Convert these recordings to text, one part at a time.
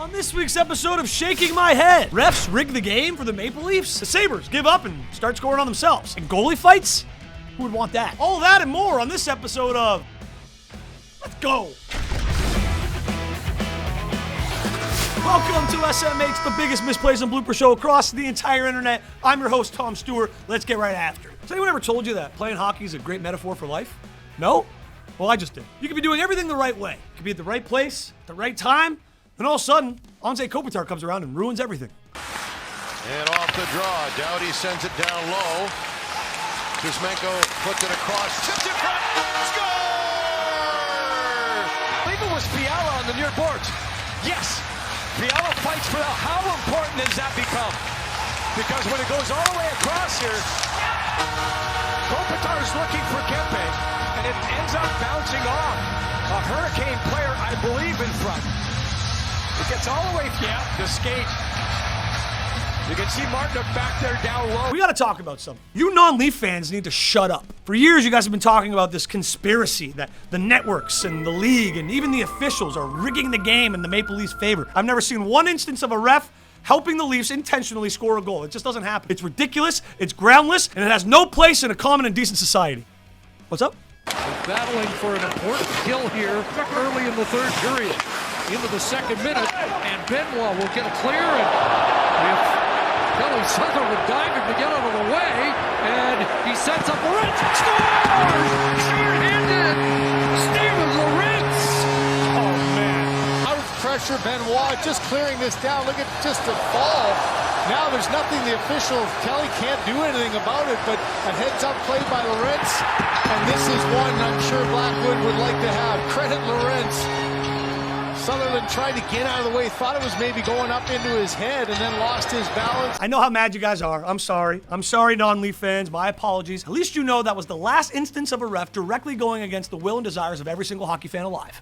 On this week's episode of Shaking My Head, refs rig the game for the Maple Leafs, the Sabres give up and start scoring on themselves, and goalie fights? Who would want that? All that and more on this episode of Let's Go! Welcome to SMH, the biggest Misplays and Bloopers show across the entire internet. I'm your host, Tom Stewart. Let's get right after it. Has anyone ever told you that playing hockey is a great metaphor for life? No? Well, I just did. You could be doing everything the right way. You could be at the right place, at the right time, and all of a sudden, Anze Kopitar comes around and ruins everything. And off the draw, Doughty sends it down low. Kuzmenko puts it across, tipped it front, score! I believe it was Fiala on the near boards. Yes, Fiala fights for that. How important does that become? Because when it goes all the way across here, Kopitar is looking for Kempe, and it ends up bouncing off a Hurricane player, I believe, in front. It gets all the way to skate. You can see Martin back there down low. We got to talk about something. You non-Leaf fans need to shut up. For years, you guys have been talking about this conspiracy that the networks and the league and even the officials are rigging the game in the Maple Leafs' favor. I've never seen one instance of a ref helping the Leafs intentionally score a goal. It just doesn't happen. It's ridiculous, it's groundless, and it has no place in a common and decent society. What's up? Battling for an important kill here early in the third period. Into the second minute, and Benoit will get a clear, and if Kelly Sutherland diving to get out of the way, and he sets up Lorentz, scores! Sure-handed, Steven Lorentz! Oh man, out of pressure, Benoit just clearing this down, look at just the fall. Now there's nothing the official, Kelly can't do anything about it, but a heads-up play by Lorentz, and this is one I'm sure Blackwood would like to have. Credit Lorentz. Sutherland tried to get out of the way, thought it was maybe going up into his head, and then lost his balance. I know how mad you guys are. I'm sorry. I'm sorry, non-Leaf fans. My apologies. At least you know that was the last instance of a ref directly going against the will and desires of every single hockey fan alive.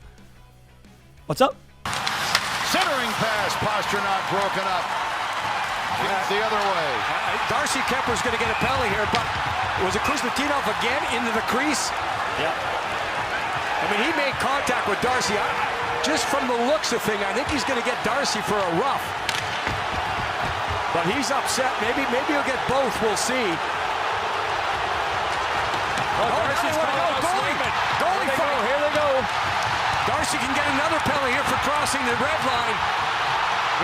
What's up? Centering pass, posture not broken up. The other way. Darcy Kemper's going to get a penalty here, but was it Kuzmentinov again into the crease? Yeah. I mean, he made contact with Darcy. Just from the looks of thing, I think he's going to get Darcy for a rough. But he's upset. Maybe he'll get both. We'll see. Darcy's goalie fight. Here they go. Darcy can get another penalty here for crossing the red line.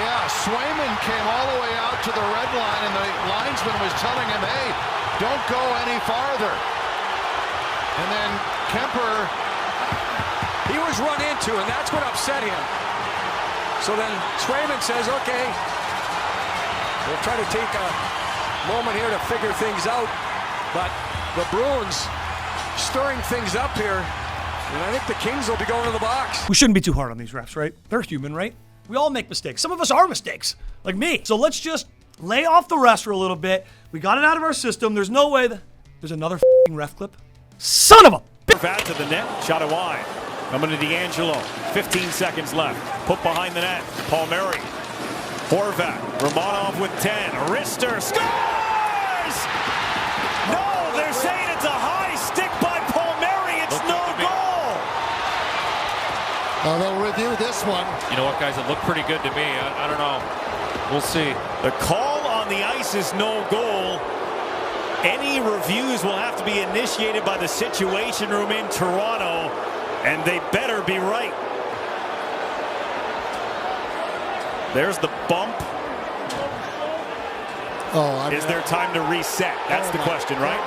Yeah, Swayman came all the way out to the red line, and the linesman was telling him, hey, don't go any farther. And then Kemper, he was run into, and that's what upset him. So then Swayman says, okay, we'll try to take a moment here to figure things out. But the Bruins stirring things up here, and I think the Kings will be going to the box. We shouldn't be too hard on these refs, right? They're human, right? We all make mistakes. Some of us are mistakes, like me. So let's just lay off the refs for a little bit. We got it out of our system. There's no way that there's another f***ing ref clip. Son of a bitch! Out to the net, shot it wide. Coming to D'Angelo, 15 seconds left. Put behind the net, Palmieri. Horvat, Romanov with 10. Rister scores! No, they're saying it's a high stick by Palmieri. It's no goal. they'll review this one. You know what, guys? It looked pretty good to me. I don't know. We'll see. The call on the ice is no goal. Any reviews will have to be initiated by the Situation Room in Toronto, and they better be right. There's the bump. Is there time to reset? That's the question, right?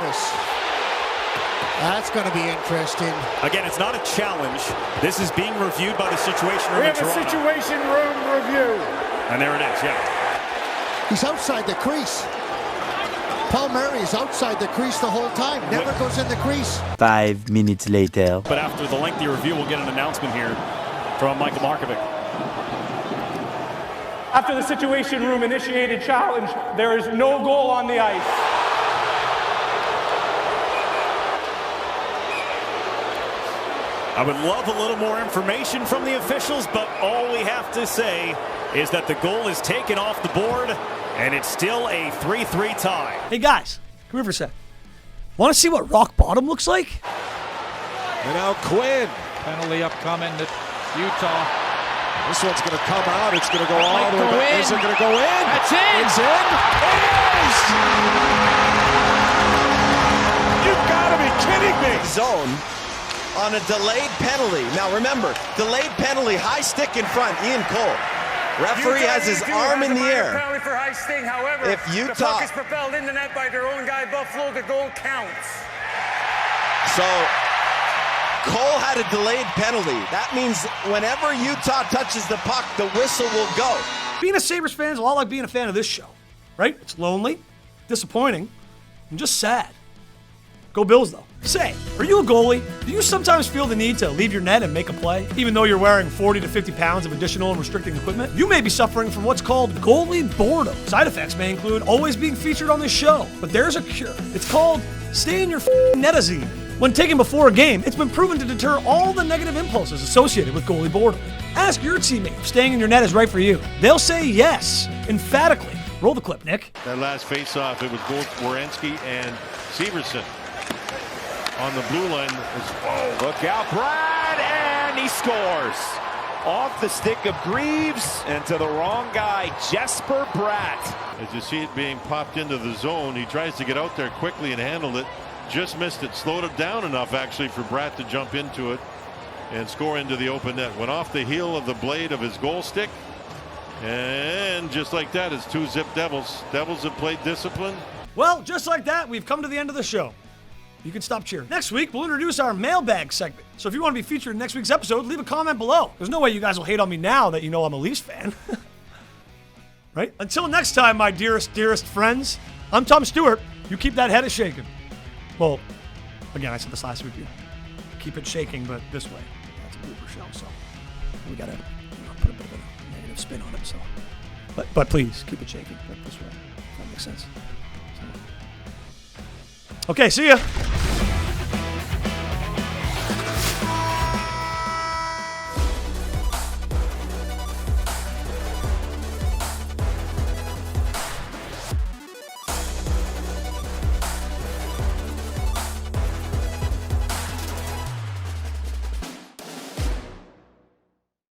That's going to be interesting. Again, it's not a challenge. This is being reviewed by the Situation Room in Toronto. We have a Situation Room review. And there it is, yeah. He's outside the crease. Palmieri is outside the crease the whole time. Never goes in the crease. 5 minutes later. But after the lengthy review, we'll get an announcement here from Michael Markovic. After the Situation Room initiated challenge, there is no goal on the ice. I would love a little more information from the officials, but all we have to say is that the goal is taken off the board, and it's still a 3-3 tie. Hey guys, come here for a sec. Want to see what rock bottom looks like? And now Quinn. Penalty upcoming to Utah. This one's going to come out. It's going to go all the way back. Is it going to go in? That's in. It's in. It is! You've got to be kidding me. Zone on a delayed penalty. Now remember, delayed penalty, high stick in front, Ian Cole. Referee has his arm in the air. Penalty for high sting. However, If Utah- the puck is propelled in the net by their own guy, Buffalo, the goal counts. So Cole had a delayed penalty. That means whenever Utah touches the puck, the whistle will go. Being a Sabres fan is a lot like being a fan of this show, right? It's lonely, disappointing, and just sad. Go Bills, though. Say, are you a goalie? Do you sometimes feel the need to leave your net and make a play, even though you're wearing 40 to 50 pounds of additional and restricting equipment? You may be suffering from what's called goalie boredom. Side effects may include always being featured on this show, but there's a cure. It's called stay in your netazine. When taken before a game, it's been proven to deter all the negative impulses associated with goalie boredom. Ask your teammate if staying in your net is right for you. They'll say yes, emphatically. Roll the clip, Nick. That last face-off, it was both Werenski and Severson. On the blue line. Look out, Brad, and he scores. Off the stick of Greaves and to the wrong guy, Jesper Bratt. As you see it being popped into the zone, he tries to get out there quickly and handle it. Just missed it. Slowed it down enough, actually, for Bratt to jump into it and score into the open net. Went off the heel of the blade of his goal stick. And just like that, it's 2 Zip Devils. Devils have played discipline. Well, just like that, we've come to the end of the show. You can stop cheering. Next week, we'll introduce our mailbag segment. So if you want to be featured in next week's episode, leave a comment below. There's no way you guys will hate on me now that you know I'm a Leafs fan. Right? Until next time, my dearest, dearest friends, I'm Tom Stewart. You keep that head shaking. Well, again, I said this last week. You keep it shaking, but this way. That's a blooper show, so we got to put a bit of a negative spin on it. So, but please, keep it shaking, but this way. That makes sense. So. Okay, see ya.